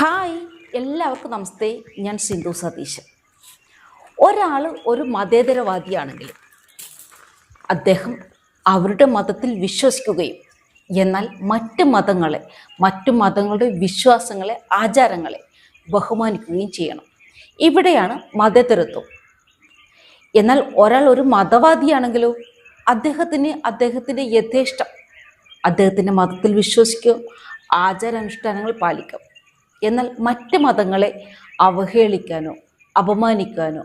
Hi, എല്ലാവർക്കും നമസ്തേ. ഞാൻ സിന്ധു സതീശൻ. ഒരാൾ ഒരു മതേതരവാദിയാണെങ്കിൽ അദ്ദേഹം അവരുടെ മതത്തിൽ വിശ്വസിക്കുകയും എന്നാൽ മറ്റു മതങ്ങളുടെ വിശ്വാസങ്ങളെ, ആചാരങ്ങളെ ബഹുമാനിക്കുകയും ചെയ്യണം. ഇവിടെയാണ് മതേതരത്വം. എന്നാൽ ഒരാൾ ഒരു മതവാദിയാണെങ്കിലോ അദ്ദേഹത്തിൻ്റെ യഥേഷ്ടം അദ്ദേഹത്തിൻ്റെ മതത്തിൽ വിശ്വസിക്കുക, ആചാരാനുഷ്ഠാനങ്ങൾ പാലിക്കാം. എന്നാൽ മറ്റ് മതങ്ങളെ അവഹേളിക്കാനോ അപമാനിക്കാനോ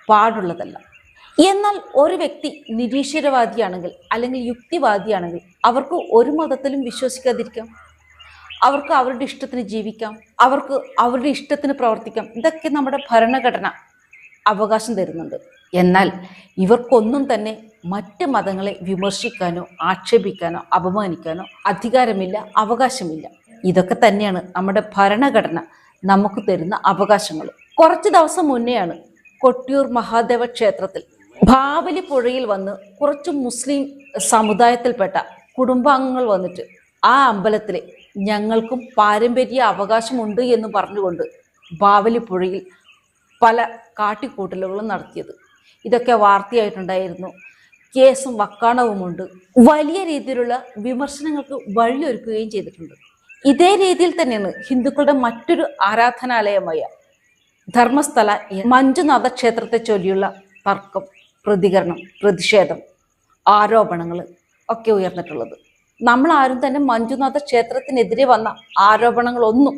പാടുള്ളതല്ല. എന്നാൽ ഒരു വ്യക്തി നിരീശ്വരവാദിയാണെങ്കിൽ അല്ലെങ്കിൽ യുക്തിവാദിയാണെങ്കിൽ അവർക്ക് ഒരു മതത്തിലും വിശ്വസിക്കാതിരിക്കാം, അവർക്ക് അവരുടെ ഇഷ്ടത്തിന് ജീവിക്കാം, അവർക്ക് അവരുടെ ഇഷ്ടത്തിന് പ്രവർത്തിക്കാം. ഇതൊക്കെ നമ്മുടെ ഭരണഘടന അവകാശം തരുന്നുണ്ട്. എന്നാൽ ഇവർക്കൊന്നും തന്നെ മറ്റ് മതങ്ങളെ വിമർശിക്കാനോ ആക്ഷേപിക്കാനോ അപമാനിക്കാനോ അധികാരമില്ല, അവകാശമില്ല. ഇതൊക്കെ തന്നെയാണ് നമ്മുടെ ഭരണഘടന നമുക്ക് തരുന്ന അവകാശങ്ങൾ. കുറച്ച് ദിവസം മുന്നെയാണ് കൊട്ടിയൂർ മഹാദേവ ക്ഷേത്രത്തിൽ ബാവലി പുഴയിൽ വന്ന് കുറച്ച് മുസ്ലിം സമുദായത്തിൽപ്പെട്ട കുടുംബാംഗങ്ങൾ വന്നിട്ട് ആ അമ്പലത്തിലെ ഞങ്ങൾക്കും പാരമ്പര്യ അവകാശമുണ്ട് എന്ന് പറഞ്ഞുകൊണ്ട് ബാവലി പുഴയിൽ പല കാട്ടിക്കൂട്ടലുകളും നടത്തിയത്. ഇതൊക്കെ വാർത്തയായിട്ടുണ്ടായിരുന്നു. കേസും വക്കാണവുമുണ്ട്. വലിയ രീതിയിലുള്ള വിമർശനങ്ങൾക്ക് വഴിയൊരുക്കുകയും ചെയ്തിട്ടുണ്ട്. ഇതേ രീതിയിൽ തന്നെയാണ് ഹിന്ദുക്കളുടെ മറ്റൊരു ആരാധനാലയമായ ധർമ്മസ്ഥല മഞ്ജുനാഥ ക്ഷേത്രത്തെ ചൊല്ലിയുള്ള തർക്കം, പ്രതികരണം, പ്രതിഷേധം, ആരോപണങ്ങൾ ഒക്കെ ഉയർന്നിട്ടുള്ളത്. നമ്മൾ ആരും തന്നെ മഞ്ജുനാഥ ക്ഷേത്രത്തിനെതിരെ വന്ന ആരോപണങ്ങളൊന്നും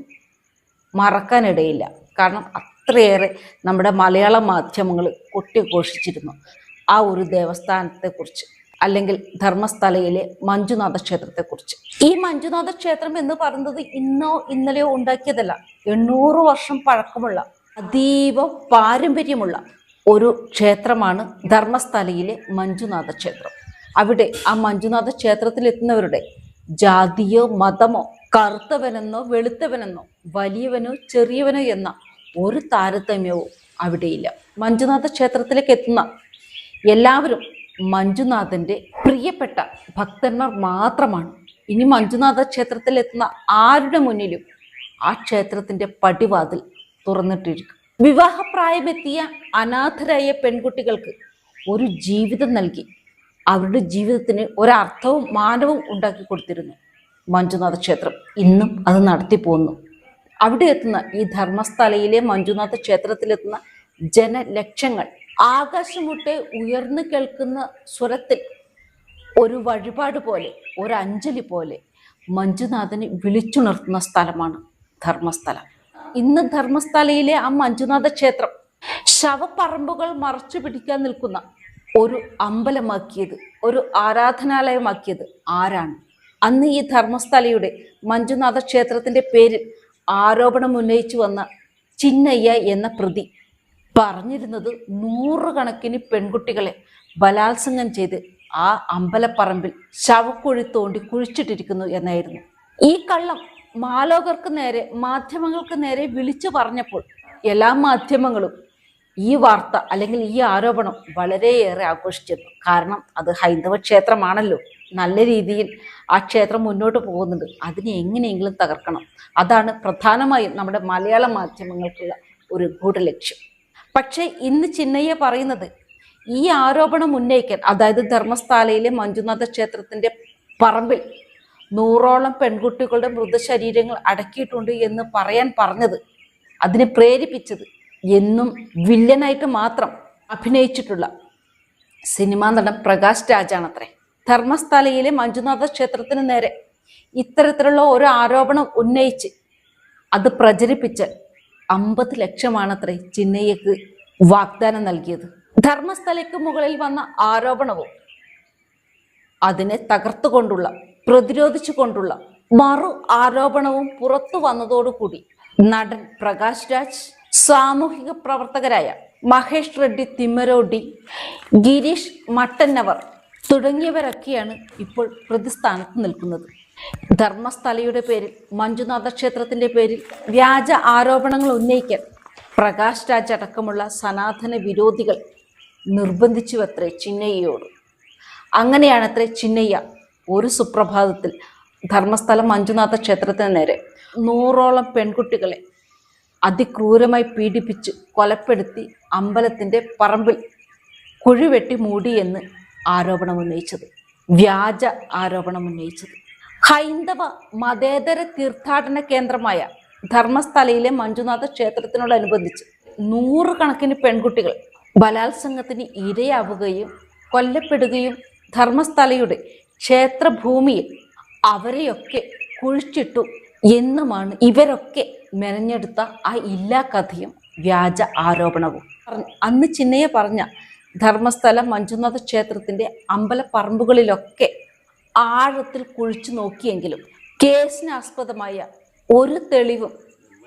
മറക്കാനിടയില്ല. കാരണം അത്രയേറെ നമ്മുടെ മലയാള മാധ്യമങ്ങൾ കൊട്ടിഘോഷിച്ചിരുന്നു ആ ഒരു ദേവസ്ഥാനത്തെക്കുറിച്ച്, അല്ലെങ്കിൽ ധർമ്മസ്ഥലയിലെ മഞ്ജുനാഥ ക്ഷേത്രത്തെക്കുറിച്ച്. ഈ മഞ്ജുനാഥ ക്ഷേത്രം എന്ന് പറയുന്നത് ഇന്നോ ഇന്നലെയോ ഉണ്ടാക്കിയതല്ല. 800 വർഷം പഴക്കമുള്ള അതീവ പാരമ്പര്യമുള്ള ഒരു ക്ഷേത്രമാണ് ധർമ്മസ്ഥലയിലെ മഞ്ജുനാഥ ക്ഷേത്രം. അവിടെ ആ മഞ്ജുനാഥ ക്ഷേത്രത്തിൽ എത്തുന്നവരുടെ ജാതിയോ മതമോ, കറുത്തവനെന്നോ വെളുത്തവനെന്നോ, വലിയവനോ ചെറിയവനോ എന്ന ഒരു താരതമ്യവും അവിടെയില്ല. മഞ്ജുനാഥ ക്ഷേത്രത്തിലേക്ക് എത്തുന്ന എല്ലാവരും മഞ്ജുനാഥന്റെ പ്രിയപ്പെട്ട ഭക്തന്മാർ മാത്രമാണ്. ഇനി മഞ്ജുനാഥ ക്ഷേത്രത്തിൽ എത്തുന്ന ആരുടെ മുന്നിലും ആ ക്ഷേത്രത്തിന്റെ പടിവാതിൽ തുറന്നിട്ടിരിക്കും. വിവാഹപ്രായമെത്തിയ അനാഥരായ പെൺകുട്ടികൾക്ക് ഒരു ജീവിതം നൽകി അവരുടെ ജീവിതത്തിന് ഒരർത്ഥവും മാനവും ഉണ്ടാക്കി കൊടുത്തിരുന്നു മഞ്ജുനാഥ ക്ഷേത്രം. ഇന്നും അത് നടത്തിപ്പോന്നു. അവിടെ എത്തുന്ന ഈ ധർമ്മസ്ഥലയിലെ മഞ്ജുനാഥ ക്ഷേത്രത്തിലെത്തുന്ന ജനലക്ഷങ്ങൾ ആകാശമുട്ടെ ഉയർന്നു കേൾക്കുന്ന സ്വരത്തിൽ ഒരു വഴിപാട് പോലെ, ഒരു അഞ്ജലി പോലെ മഞ്ജുനാഥനെ വിളിച്ചുണർത്തുന്ന സ്ഥലമാണ് ധർമ്മസ്ഥലം. ഇന്ന് ധർമ്മസ്ഥലയിലെ ആ മഞ്ജുനാഥ ക്ഷേത്രം ശവപ്പറമ്പുകൾ മറച്ചു പിടിക്കാൻ നിൽക്കുന്ന ഒരു അമ്പലമാക്കിയത്, ഒരു ആരാധനാലയമാക്കിയത് ആരാണ്? അന്ന് ഈ ധർമ്മസ്ഥലയുടെ മഞ്ജുനാഥ ക്ഷേത്രത്തിന്റെ പേരിൽ ആരോപണം ഉന്നയിച്ചു വന്ന ചിന്നയ്യ എന്ന പ്രതി പറഞ്ഞിരുന്നത് 100 കണക്കിന് പെൺകുട്ടികളെ ബലാത്സംഗം ചെയ്ത് ആ അമ്പലപ്പറമ്പിൽ ശവക്കുഴി തോണ്ടി കുഴിച്ചിട്ടിരിക്കുന്നു എന്നായിരുന്നു. ഈ കള്ളം മാലോകർക്ക് നേരെ, മാധ്യമങ്ങൾക്ക് നേരെ വിളിച്ചു പറഞ്ഞപ്പോൾ എല്ലാ മാധ്യമങ്ങളും ഈ വാർത്ത അല്ലെങ്കിൽ ഈ ആരോപണം വളരെയേറെ ആഘോഷിച്ചിരുന്നു. കാരണം അത് ഹൈന്ദവ ക്ഷേത്രമാണല്ലോ, നല്ല രീതിയിൽ ആ ക്ഷേത്രം മുന്നോട്ട് പോകുന്നുണ്ട്, അതിനെ എങ്ങനെയെങ്കിലും തകർക്കണം. അതാണ് പ്രധാനമായും നമ്മുടെ മലയാള മാധ്യമങ്ങൾക്കുള്ള ഒരു ഗൂഢലക്ഷ്യം. പക്ഷേ ഇന്ന് ചിന്നയ്യ പറയുന്നത് ഈ ആരോപണം ഉന്നയിക്കാൻ, അതായത് ധർമ്മസ്ഥലയിലെ മഞ്ജുനാഥ ക്ഷേത്രത്തിന്റെ പറമ്പിൽ 100ഓളം പെൺകുട്ടികളുടെ മൃതശരീരങ്ങൾ അടക്കിയിട്ടുണ്ട് എന്ന് പറയാൻ പറഞ്ഞത്, അതിനെ പ്രേരിപ്പിച്ചത് എന്നും വില്ലനായിട്ട് മാത്രം അഭിനയിച്ചിട്ടുള്ള സിനിമാ നടൻ പ്രകാശ് രാജാണത്രേ. ധർമ്മസ്ഥലയിലെ മഞ്ജുനാഥ ക്ഷേത്രത്തിന് നേരെ ഇത്തരത്തിലുള്ള ഒരു ആരോപണം ഉന്നയിച്ച് അത് പ്രചരിപ്പിച്ച് 50 ലക്ഷമാണത്രേ ചിന്നയ്യക്ക് വാഗ്ദാനം നൽകിയത്. ധർമ്മസ്ഥലയ്ക്ക് മുകളിൽ വന്ന ആരോപണവും അതിനെ തകർത്തുകൊണ്ടുള്ള, പ്രതിരോധിച്ചുകൊണ്ടുള്ള മറു ആരോപണവും പുറത്തു വന്നതോടുകൂടി നടൻ പ്രകാശ് രാജ്, സാമൂഹിക പ്രവർത്തകരായ മഹേഷ് റെഡ്ഡി തിമ്മരോഡി, ഗിരീഷ് മട്ടന്നവർ തുടങ്ങിയവരൊക്കെയാണ് ഇപ്പോൾ പ്രതിസ്ഥാനത്ത് നിൽക്കുന്നത്. ധർമ്മസ്ഥലയുടെ പേരിൽ, മഞ്ജുനാഥ ക്ഷേത്രത്തിന്റെ പേരിൽ വ്യാജ ആരോപണങ്ങൾ ഉന്നയിക്കാൻ പ്രകാശ് രാജ് അടക്കമുള്ള സനാതന വിരോധികൾ നിർബന്ധിച്ചുവത്രേ ചിന്നയ്യയോട്. അങ്ങനെയാണത്രേ ചിന്നയ്യ ഒരു സുപ്രഭാതത്തിൽ ധർമ്മസ്ഥലം മഞ്ജുനാഥ ക്ഷേത്രത്തിന് നേരെ 100ഓളം പെൺകുട്ടികളെ അതിക്രൂരമായി പീഡിപ്പിച്ച് കൊലപ്പെടുത്തി അമ്പലത്തിൻ്റെ പറമ്പിൽ കുഴിവെട്ടി മൂടിയെന്ന് ആരോപണമുന്നയിച്ചത്, വ്യാജ ആരോപണമുന്നയിച്ചത്. ഹൈന്ദവ മതേതര തീർത്ഥാടന കേന്ദ്രമായ ധർമ്മസ്ഥലയിലെ മഞ്ജുനാഥ ക്ഷേത്രത്തിനോടനുബന്ധിച്ച് 100 കണക്കിന് പെൺകുട്ടികൾ ബലാത്സംഗത്തിന് ഇരയാവുകയും കൊല്ലപ്പെടുകയും ധർമ്മസ്ഥലയുടെ ക്ഷേത്രഭൂമിയിൽ അവരെയൊക്കെ കുഴിച്ചിട്ടു എന്നുമാണ് ഇവരൊക്കെ മെനഞ്ഞെടുത്ത ആ ഇല്ലാ കഥയും വ്യാജ ആരോപണവും. അന്ന് ചിന്നയെ പറഞ്ഞ ധർമ്മസ്ഥല മഞ്ജുനാഥ ക്ഷേത്രത്തിൻ്റെ അമ്പലപ്പറമ്പുകളിലൊക്കെ ആഴത്തിൽ കുഴിച്ചു നോക്കിയെങ്കിലും കേസിനാസ്പദമായ ഒരു തെളിവും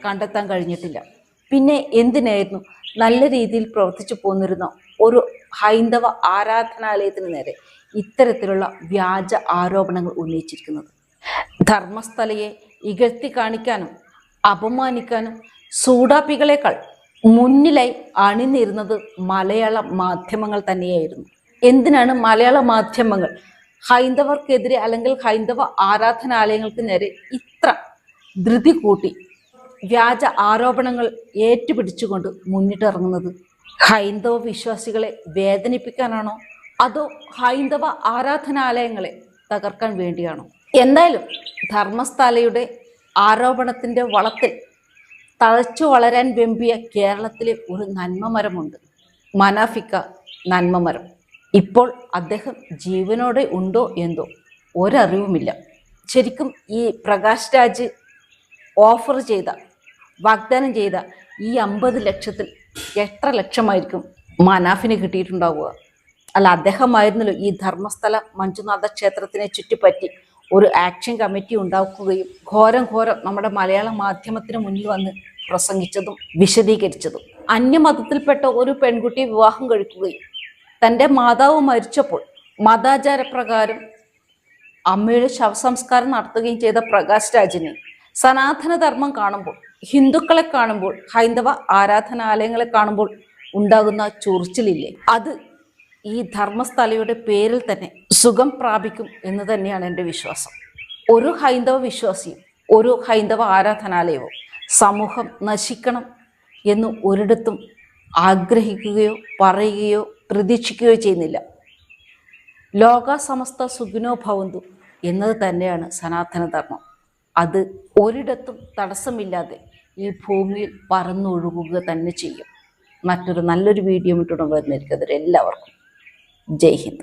കണ്ടെത്താൻ കഴിഞ്ഞിട്ടില്ല. പിന്നെ എന്തിനായിരുന്നു നല്ല രീതിയിൽ പ്രവർത്തിച്ചു പോന്നിരുന്ന ഒരു ഹൈന്ദവ ആരാധനാലയത്തിന് നേരെ ഇത്തരത്തിലുള്ള വ്യാജ ആരോപണങ്ങൾ ഉന്നയിച്ചിരിക്കുന്നത്? ധർമ്മസ്ഥലയെ ഇകഴ്ത്തി കാണിക്കാനും അപമാനിക്കാനും സൂഡാപ്പികളെക്കാൾ മുന്നിലായി അണിനിരുന്നത് മലയാള മാധ്യമങ്ങൾ തന്നെയായിരുന്നു. എന്തിനാണ് മലയാള മാധ്യമങ്ങൾ ഹൈന്ദവർക്കെതിരെ അല്ലെങ്കിൽ ഹൈന്ദവ ആരാധനാലയങ്ങൾക്ക് നേരെ ഇത്ര ധൃതി കൂട്ടി വ്യാജ ആരോപണങ്ങൾ ഏറ്റുപിടിച്ചുകൊണ്ട് മുന്നിട്ടിറങ്ങുന്നത്? ഹൈന്ദവ വിശ്വാസികളെ വേദനിപ്പിക്കാനാണോ അതോ ഹൈന്ദവ ആരാധനാലയങ്ങളെ തകർക്കാൻ വേണ്ടിയാണോ? എന്തായാലും ധർമ്മസ്ഥലയുടെ ആരോപണത്തിൻ്റെ വളത്തിൽ തഴച്ചു വളരാൻ വെമ്പിയ കേരളത്തിലെ ഒരു നന്മമരമുണ്ട്, മനാഫിക്ക നന്മമരം. ഇപ്പോൾ അദ്ദേഹം ജീവനോടെ ഉണ്ടോ എന്തോ ഒരറിവുമില്ല. ശരിക്കും ഈ പ്രകാശ് രാജ് ഓഫർ ചെയ്ത, വാഗ്ദാനം ചെയ്ത ഈ 50 ലക്ഷത്തിൽ എത്ര ലക്ഷമായിരിക്കും മനാഫിന് കിട്ടിയിട്ടുണ്ടാവുക? അല്ല, അദ്ദേഹമായിരുന്നല്ലോ ഈ ധർമ്മസ്ഥല മഞ്ജുനാഥ ക്ഷേത്രത്തിനെ ചുറ്റിപ്പറ്റി ഒരു ആക്ഷൻ കമ്മിറ്റി ഉണ്ടാക്കുകയും ഘോരം നമ്മുടെ മലയാള മാധ്യമത്തിന് മുന്നിൽ വന്ന് പ്രസംഗിച്ചതും വിശദീകരിച്ചതും. അന്യമതത്തിൽപ്പെട്ട ഒരു പെൺകുട്ടിയെ വിവാഹം കഴിക്കുകയും തൻ്റെ മാതാവ് മരിച്ചപ്പോൾ മതാചാരപ്രകാരം അമ്മയുടെ ശവസംസ്കാരം നടത്തുകയും ചെയ്ത പ്രകാശ് രാജിനെ സനാതനധർമ്മം കാണുമ്പോൾ, ഹിന്ദുക്കളെ കാണുമ്പോൾ, ഹൈന്ദവ ആരാധനാലയങ്ങളെ കാണുമ്പോൾ ഉണ്ടാകുന്ന ചൊറിച്ചിലില്ലേ, അത് ഈ ധർമ്മസ്ഥലയുടെ പേരിൽ തന്നെ സുഖം പ്രാപിക്കും എന്ന് തന്നെയാണ് എൻ്റെ വിശ്വാസം. ഒരു ഹൈന്ദവ വിശ്വാസിയും ഒരു ഹൈന്ദവ ആരാധനാലയവും സമൂഹം നശിക്കണം എന്ന് ഒരിടത്തും ആഗ്രഹിക്കുകയോ പറയുകയോ പ്രതീക്ഷിക്കുകയോ ചെയ്യുന്നില്ല. ലോക സമസ്ത സുഖിനോ ഭവന്തു എന്നത് തന്നെയാണ് സനാതനധർമ്മം. അത് ഒരിടത്തും തടസ്സമില്ലാതെ ഈ ഭൂമിയിൽ പറന്നൊഴുകുക തന്നെ ചെയ്യും. മറ്റൊരു നല്ലൊരു വീഡിയോ ഇട്ടുടൻ വരുന്നതായിരിക്കും. എല്ലാവർക്കും ജയ് ഹിന്ദ്.